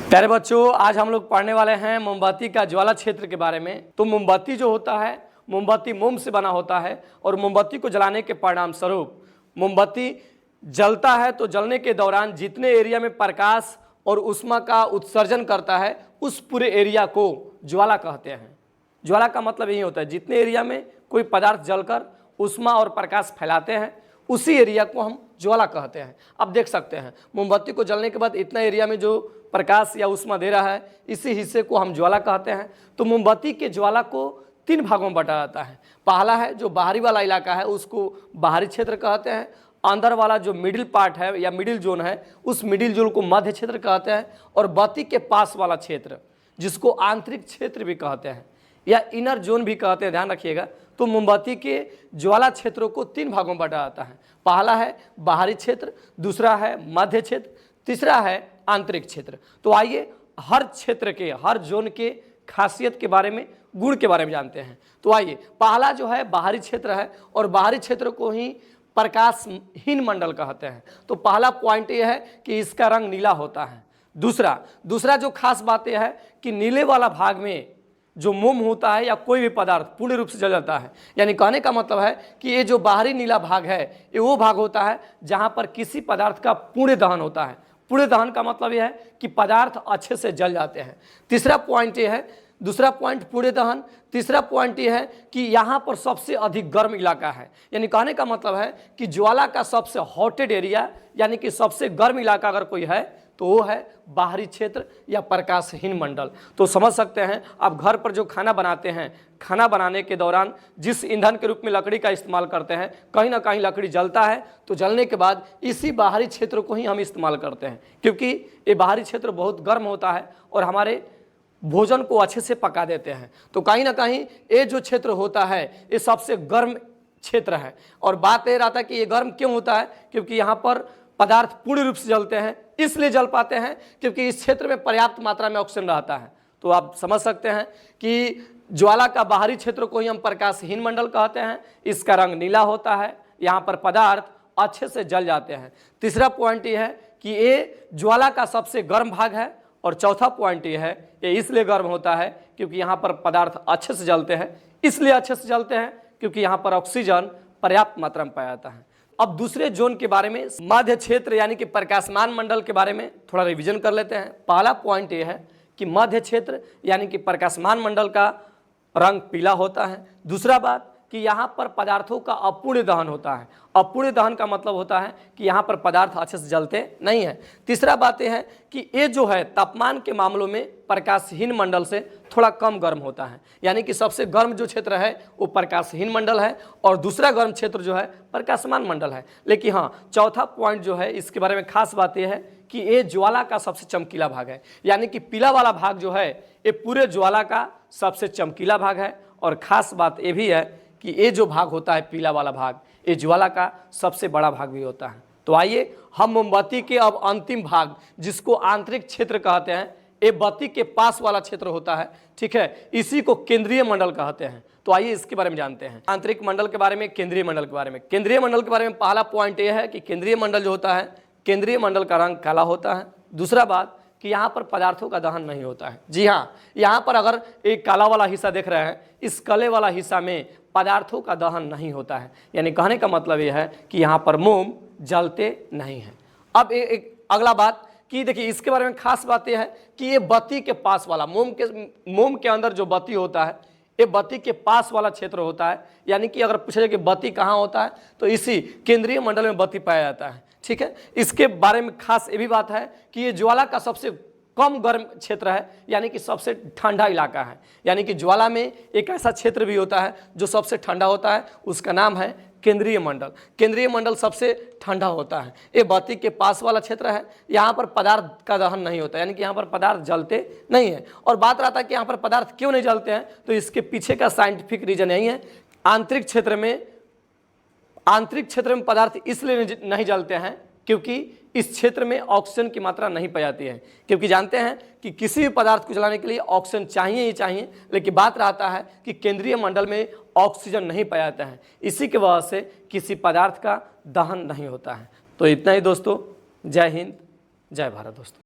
प्यारे बच्चों, आज हम लोग पढ़ने वाले हैं मोमबत्ती का ज्वाला क्षेत्र के बारे में। तो मोमबत्ती जो होता है, मोमबत्ती मोम से बना होता है और मोमबत्ती को जलाने के परिणाम स्वरूप मोमबत्ती जलता है तो जलने के दौरान जितने एरिया में प्रकाश और ऊष्मा का उत्सर्जन करता है उस पूरे एरिया को ज्वाला कहते हैं। ज्वाला का मतलब यही होता है, जितने एरिया में कोई पदार्थ जलकर ऊष्मा और प्रकाश फैलाते हैं उसी एरिया को हम ज्वाला कहते हैं। अब देख सकते हैं मोमबत्ती को जलने के बाद इतना एरिया में जो प्रकाश या ऊष्मा दे रहा है इसी हिस्से को हम ज्वाला कहते हैं। तो मोमबत्ती के ज्वाला को 3 भागों में बांटा जाता है। पहला है जो बाहरी वाला इलाका है उसको बाहरी क्षेत्र कहते हैं। अंदर वाला जो मिडिल पार्ट है या मिडिल जोन है उस मिडिल जोन को मध्य क्षेत्र कहते हैं। और बत्ती के पास वाला क्षेत्र जिसको आंतरिक क्षेत्र भी कहते हैं या इनर जोन भी कहते हैं, ध्यान रखिएगा। तो मोमबत्ती के ज्वाला क्षेत्रों को 3 भागों में बांटा जाता है। पहला है बाहरी क्षेत्र, दूसरा है मध्य क्षेत्र, तीसरा है आंतरिक क्षेत्र। तो आइए हर क्षेत्र के, हर जोन के खासियत के बारे में, गुण के बारे में जानते हैं। तो आइए, पहला जो है बाहरी क्षेत्र है और बाहरी क्षेत्र को ही प्रकाशहीन मंडल कहते हैं। तो पहला पॉइंट यह है कि इसका रंग नीला होता है। दूसरा जो खास बात यह है कि नीले वाला भाग में जो मोम होता है या कोई भी पदार्थ पूर्ण रूप से जल जाता है। यानी कहने का मतलब है कि ये जो बाहरी नीला भाग है ये वो भाग होता है जहां पर किसी पदार्थ का पूर्ण दहन होता है। पूर्ण दहन का मतलब यह है कि पदार्थ अच्छे से जल जाते हैं। तीसरा पॉइंट ये है, दूसरा पॉइंट पूर्ण दहन, तीसरा पॉइंट ये है कि यहाँ पर सबसे अधिक गर्म इलाका है। यानी कहने का मतलब है कि ज्वाला का सबसे हॉटेड एरिया यानी कि सबसे गर्म इलाका अगर कोई है तो वो है बाहरी क्षेत्र या प्रकाशहीन मंडल। तो समझ सकते हैं आप घर पर जो खाना बनाते हैं, खाना बनाने के दौरान जिस ईंधन के रूप में लकड़ी का इस्तेमाल करते हैं, कहीं ना कहीं लकड़ी जलता है तो जलने के बाद इसी बाहरी क्षेत्र को ही हम इस्तेमाल करते हैं, क्योंकि ये बाहरी क्षेत्र बहुत गर्म होता है और हमारे भोजन को अच्छे से पका देते हैं। तो कहीं ना कहीं ये जो क्षेत्र होता है ये सबसे गर्म क्षेत्र है। और बात ये रहा था कि ये गर्म क्यों होता है, क्योंकि यहाँ पर पदार्थ पूर्ण रूप से जलते हैं, इसलिए जल पाते हैं क्योंकि इस क्षेत्र में पर्याप्त मात्रा में ऑक्सीजन रहता है। तो आप समझ सकते हैं कि ज्वाला का बाहरी क्षेत्र को ही हम प्रकाशहीन मंडल कहते हैं। इसका रंग नीला होता है, यहाँ पर पदार्थ अच्छे से जल जाते हैं। तीसरा पॉइंट ये है कि ये ज्वाला का सबसे गर्म भाग है। और चौथा पॉइंट ये है, ये इसलिए गर्म होता है क्योंकि यहाँ पर पदार्थ अच्छे से जलते हैं। इसलिए अच्छे से जलते हैं क्योंकि यहाँ पर ऑक्सीजन पर्याप्त मात्रा में पाया जाता है। अब दूसरे जोन के बारे में, मध्य क्षेत्र यानी कि प्रकाशमान मंडल के बारे में थोड़ा रिवीजन कर लेते हैं। पहला पॉइंट ये है कि मध्य क्षेत्र यानी कि प्रकाशमान मंडल का रंग पीला होता है। दूसरा बात कि यहाँ पर पदार्थों का अपूर्ण दहन होता है। अपूर्ण दहन का मतलब होता है कि यहाँ पर पदार्थ अच्छे से जलते नहीं हैं। तीसरा बात यह है कि ये जो है तापमान के मामलों में प्रकाशहीन मंडल से थोड़ा कम गर्म होता है। यानी कि सबसे गर्म जो क्षेत्र है वो प्रकाशहीन मंडल है और दूसरा गर्म क्षेत्र जो है प्रकाशमान मंडल है। लेकिन हाँ, चौथा पॉइंट जो है इसके बारे में खास बात यह है कि ये ज्वाला का सबसे चमकीला भाग है। यानी कि पीला वाला भाग जो है ये पूरे ज्वाला का सबसे चमकीला भाग है। और ख़ास बात ये भी है कि ये जो भाग होता है पीला वाला भाग, ये ज्वाला का सबसे बड़ा भाग भी होता है। तो आइए हम मोमबत्ती के अब अंतिम भाग जिसको आंतरिक क्षेत्र कहते हैं, ये बत्ती के पास वाला क्षेत्र होता है, ठीक है, इसी को केंद्रीय मंडल कहते हैं। तो आइए इसके बारे में जानते हैं, आंतरिक मंडल के बारे में, केंद्रीय मंडल के बारे में। केंद्रीय मंडल के बारे में पहला पॉइंट ये है कि केंद्रीय मंडल जो होता है, केंद्रीय मंडल का रंग काला होता है। दूसरा बात कि यहाँ पर पदार्थों का दहन नहीं होता है। जी हाँ, यहाँ पर अगर एक काला वाला हिस्सा देख रहे हैं, इस काले वाला हिस्सा में पदार्थों का दहन नहीं होता है। यानी कहने का मतलब यह है कि यहाँ पर मोम जलते नहीं हैं। अब एक अगला बात कि देखिए इसके बारे में खास बात यह है कि ये बत्ती के पास वाला मोम के अंदर जो बत्ती होता है ये बत्ती के पास वाला क्षेत्र होता है। यानी कि अगर पूछा जाए कि बत्ती कहाँ होता है तो इसी केंद्रीय मंडल में बत्ती पाया जाता है, ठीक है। इसके बारे में खास ये भी बात है कि ये ज्वाला का सबसे कम गर्म क्षेत्र है, यानी कि सबसे ठंडा इलाका है। यानी कि ज्वाला में एक ऐसा क्षेत्र भी होता है जो सबसे ठंडा होता है, उसका नाम है केंद्रीय मंडल। केंद्रीय मंडल सबसे ठंडा होता है। ये बत्ती के पास वाला क्षेत्र है। यहाँ पर पदार्थ का दहन नहीं होता, यानी कि यहाँ पर पदार्थ जलते नहीं है। और बात रहता है कि यहाँ पर पदार्थ क्यों नहीं जलते हैं, तो इसके पीछे का साइंटिफिक रीजन यही है। आंतरिक क्षेत्र में पदार्थ इसलिए नहीं जलते हैं क्योंकि इस क्षेत्र में ऑक्सीजन की मात्रा नहीं पाई जाती है। क्योंकि जानते हैं कि किसी भी पदार्थ को जलाने के लिए ऑक्सीजन चाहिए ही चाहिए, लेकिन बात रहता है कि केंद्रीय मंडल में ऑक्सीजन नहीं पाया जाता है, इसी की वजह से किसी पदार्थ का दहन नहीं होता है। तो इतना ही दोस्तों, जय हिंद, जय भारत दोस्तों।